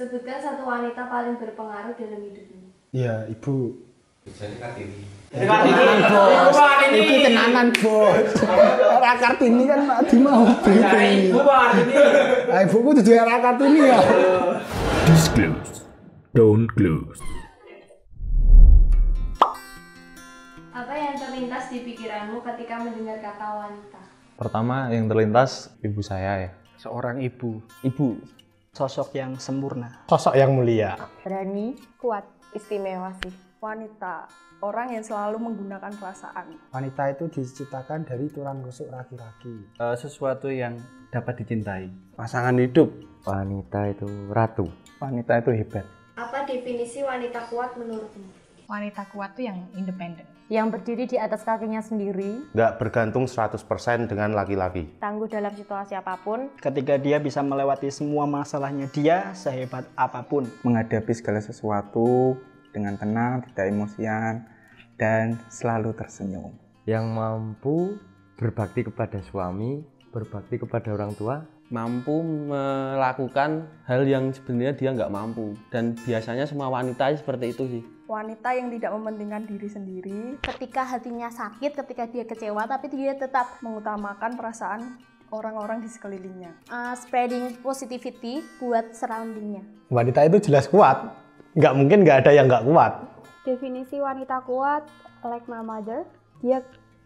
Sebutkan satu wanita paling berpengaruh dalam hidupmu. Ya, ibu. Jadi Kartini. Iki tenanan, Bos. Era Kartini kan tadi mau briefing. Ibu Kartini. Ibuku dudu era Kartini ya. Disclose. Don't close. Apa yang terlintas di pikiranmu ketika mendengar kata wanita? Pertama yang terlintas ibu saya ya. Seorang ibu. Ibu. Sosok yang sempurna. Sosok yang mulia. Berani, kuat, istimewa sih. Wanita, orang yang selalu menggunakan perasaan. Wanita itu diciptakan dari tulang rusuk laki-laki. Sesuatu yang dapat dicintai. Pasangan hidup. Wanita itu ratu. Wanita itu hebat. Apa definisi wanita kuat menurutmu? Wanita kuat tuh yang independen. Yang berdiri di atas kakinya sendiri. Nggak bergantung 100% dengan laki-laki. Tangguh dalam situasi apapun. Ketika dia bisa melewati semua masalahnya dia sehebat apapun. Menghadapi segala sesuatu dengan tenang, tidak emosian, dan selalu tersenyum. Yang mampu berbakti kepada suami, berbakti kepada orang tua. Mampu melakukan hal yang sebenarnya dia nggak mampu. Dan biasanya semua wanita seperti itu sih. Wanita yang tidak mementingkan diri sendiri. Ketika hatinya sakit, ketika dia kecewa, tapi dia tetap mengutamakan perasaan orang-orang di sekelilingnya. Spreading positivity buat surroundingnya. Wanita itu jelas kuat. Nggak mungkin nggak ada yang nggak kuat. Definisi wanita kuat, like my mother, dia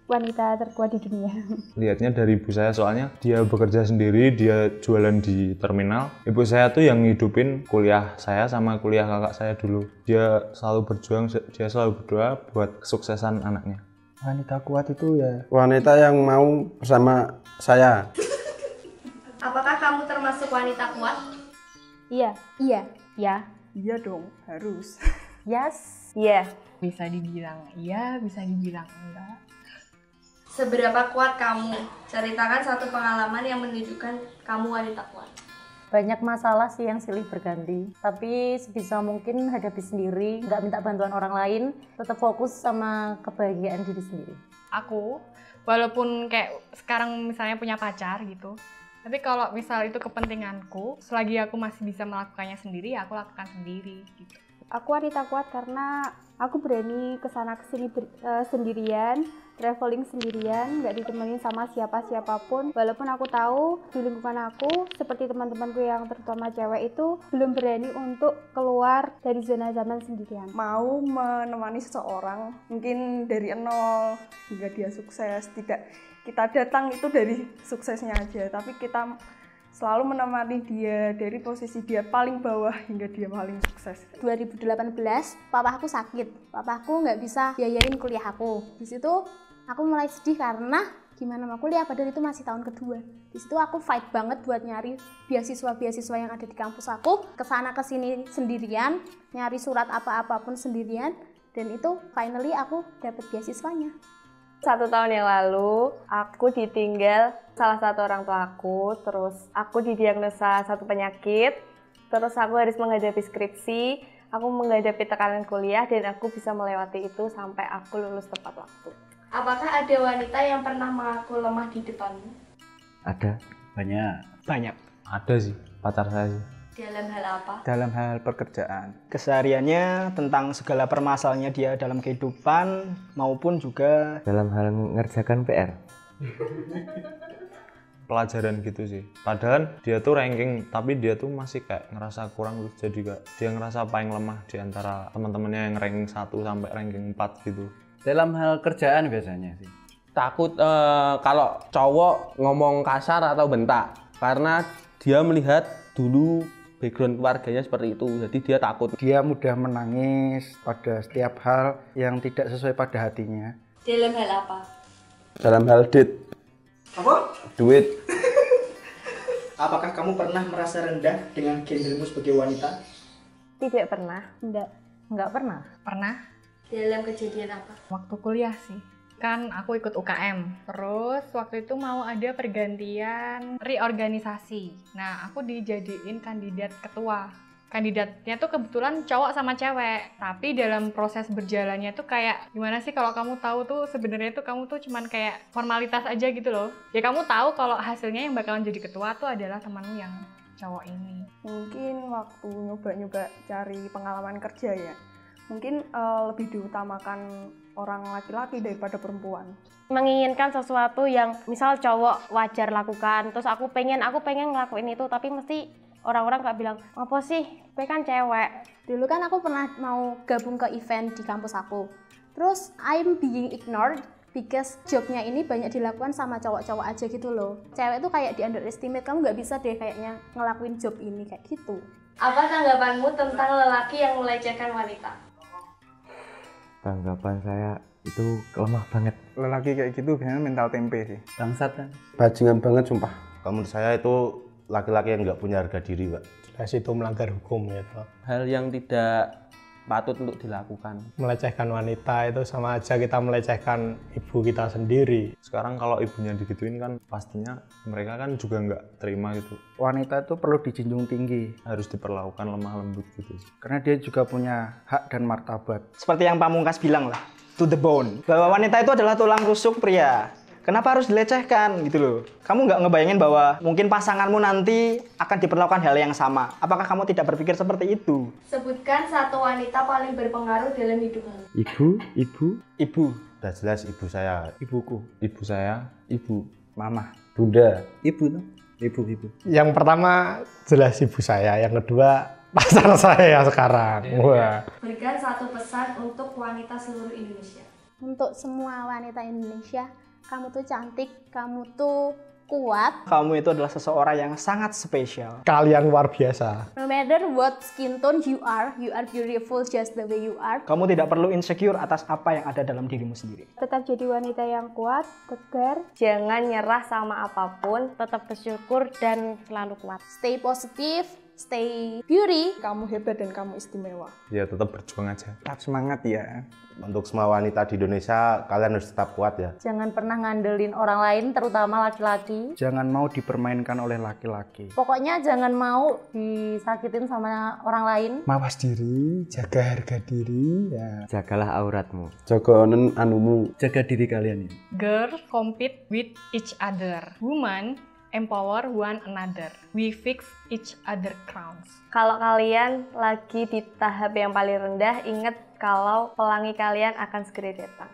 wanita terkuat di dunia. Lihatnya dari ibu saya, soalnya dia bekerja sendiri, dia jualan di terminal. Ibu saya tuh yang ngidupin kuliah saya sama kuliah kakak saya dulu. Dia selalu berjuang, dia selalu berdoa buat kesuksesan anaknya. Wanita kuat itu ya wanita yang mau bersama saya. Apakah kamu termasuk wanita kuat? Iya. Iya. Ya. Iya dong, harus. Yes. Iya. Bisa dibilang iya, bisa dibilang enggak. Seberapa kuat kamu? Ceritakan satu pengalaman yang menunjukkan kamu wanita kuat. Banyak masalah sih yang silih berganti, tapi sebisa mungkin hadapi sendiri, nggak minta bantuan orang lain, tetap fokus sama kebahagiaan diri sendiri. Aku, walaupun kayak sekarang misalnya punya pacar gitu, tapi kalau misal itu kepentinganku, selagi aku masih bisa melakukannya sendiri, ya aku lakukan sendiri gitu. Aku wanita kuat karena aku berani kesana kesini sendirian, traveling sendirian, nggak ditemenin sama siapapun. Walaupun aku tahu di lingkungan aku, seperti teman-temanku yang terutama cewek itu, belum berani untuk keluar dari zona zaman sendirian. Mau menemani seseorang, mungkin dari nol hingga dia sukses. Tidak kita datang itu dari suksesnya aja, tapi kita selalu menemani dia dari posisi dia paling bawah hingga dia paling sukses. 2018, papaku sakit. Papaku nggak bisa biayain kuliah aku. Di situ aku mulai sedih karena gimana mau kuliah padahal itu masih tahun kedua. Di situ aku fight banget buat nyari beasiswa yang ada di kampus aku. Kesana kesini sendirian, nyari surat apa-apapun sendirian. Dan itu finally aku dapet beasiswanya. 1 tahun yang lalu, aku ditinggal salah satu orang tua aku, terus aku didiagnosa satu penyakit, terus aku harus menghadapi skripsi, aku menghadapi tekanan kuliah, dan aku bisa melewati itu sampai aku lulus tepat waktu. Apakah ada wanita yang pernah mengaku lemah di depanmu? Ada. Banyak. Ada sih, pacar saya sih. Dalam hal apa? Dalam hal pekerjaan. Kesehariannya tentang segala permasalahannya dia dalam kehidupan maupun juga dalam hal mengerjakan PR. Pelajaran gitu sih. Padahal dia tuh ranking, tapi dia tuh masih kayak ngerasa kurang, jadi kayak dia ngerasa paling lemah di antara teman-temannya yang ranking 1 sampai ranking 4 gitu. Dalam hal kerjaan biasanya sih. Takut kalau cowok ngomong kasar atau bentak. Karena dia melihat dulu background keluarganya seperti itu, jadi dia takut. Dia mudah menangis pada setiap hal yang tidak sesuai pada hatinya. Dalam hal apa? Dalam hal date. Apa? Duit. Apakah kamu pernah merasa rendah dengan gendermu sebagai wanita? Tidak pernah. Nggak pernah. Pernah? Dalam kejadian apa? Waktu kuliah sih. Kan aku ikut UKM, terus waktu itu mau ada pergantian reorganisasi. Nah, aku dijadiin kandidat ketua. Kandidatnya tuh kebetulan cowok sama cewek, tapi dalam proses berjalannya tuh kayak gimana sih kalau kamu tahu tuh sebenarnya tuh kamu tuh cuman kayak formalitas aja gitu loh. Ya kamu tahu kalau hasilnya yang bakalan jadi ketua tuh adalah temanmu yang cowok ini? Mungkin waktu nyoba-nyoba cari pengalaman kerja ya. Mungkin lebih diutamakan orang laki-laki daripada perempuan. Menginginkan sesuatu yang misal cowok wajar lakukan, terus aku pengen ngelakuin itu, tapi mesti orang-orang gak bilang, apa sih, gue kan cewek. Dulu kan aku pernah mau gabung ke event di kampus aku. Terus I'm being ignored because jobnya ini banyak dilakukan sama cowok-cowok aja gitu loh. Cewek tuh kayak di underestimate, kamu nggak bisa deh kayaknya ngelakuin job ini kayak gitu. Apa tanggapanmu tentang lelaki yang melecehkan wanita? Tanggapan saya itu lemah banget. Lelaki kayak gitu biasanya mental tempe sih. Bangsat kan? Bajingan banget sumpah. Kalau menurut saya itu laki-laki yang nggak punya harga diri, Pak. Jelas itu melanggar hukum ya, Pak. Hal yang tidak patut untuk dilakukan. Melecehkan wanita itu sama aja kita melecehkan ibu kita sendiri. Sekarang kalau ibunya digituin kan pastinya mereka kan juga nggak terima gitu. Wanita itu perlu dijunjung tinggi. Harus diperlakukan lemah lembut gitu. Karena dia juga punya hak dan martabat. Seperti yang Pamungkas bilang lah, to the bone. Bahwa wanita itu adalah tulang rusuk pria. Kenapa harus dilecehkan gitu loh? Kamu nggak ngebayangin bahwa mungkin pasanganmu nanti akan diperlakukan hal yang sama. Apakah kamu tidak berpikir seperti itu? Sebutkan satu wanita paling berpengaruh dalam hidupmu. Ibu. Udah jelas ibu saya. Ibuku. Ibu saya, ibu. Mama. Bunda. Ibu tuh. Ibu. Yang pertama jelas ibu saya, yang kedua pacar saya sekarang. Wah. Berikan satu pesan untuk wanita seluruh Indonesia. Untuk semua wanita Indonesia, kamu tuh cantik, kamu tuh kuat. Kamu itu adalah seseorang yang sangat spesial. Kalian luar biasa. No matter what skin tone you are beautiful just the way you are. Kamu tidak perlu insecure atas apa yang ada dalam dirimu sendiri. Tetap jadi wanita yang kuat, tegar. Jangan nyerah sama apapun, tetap bersyukur dan selalu kuat. Stay positive, stay beauty. Kamu hebat dan kamu istimewa. Ya tetap berjuang aja. Tetap semangat ya. Untuk semua wanita di Indonesia, kalian harus tetap kuat ya. Jangan pernah ngandelin orang lain, terutama laki-laki. Jangan mau dipermainkan oleh laki-laki. Pokoknya jangan mau disakitin sama orang lain. Mawas diri, jaga harga diri ya. Jagalah auratmu. Jaga anumu. Jaga diri kalian ya. Girls compete with each other. Women empower one another. We fix each other crowns. Kalau kalian lagi di tahap yang paling rendah, ingat kalau pelangi kalian akan segera datang.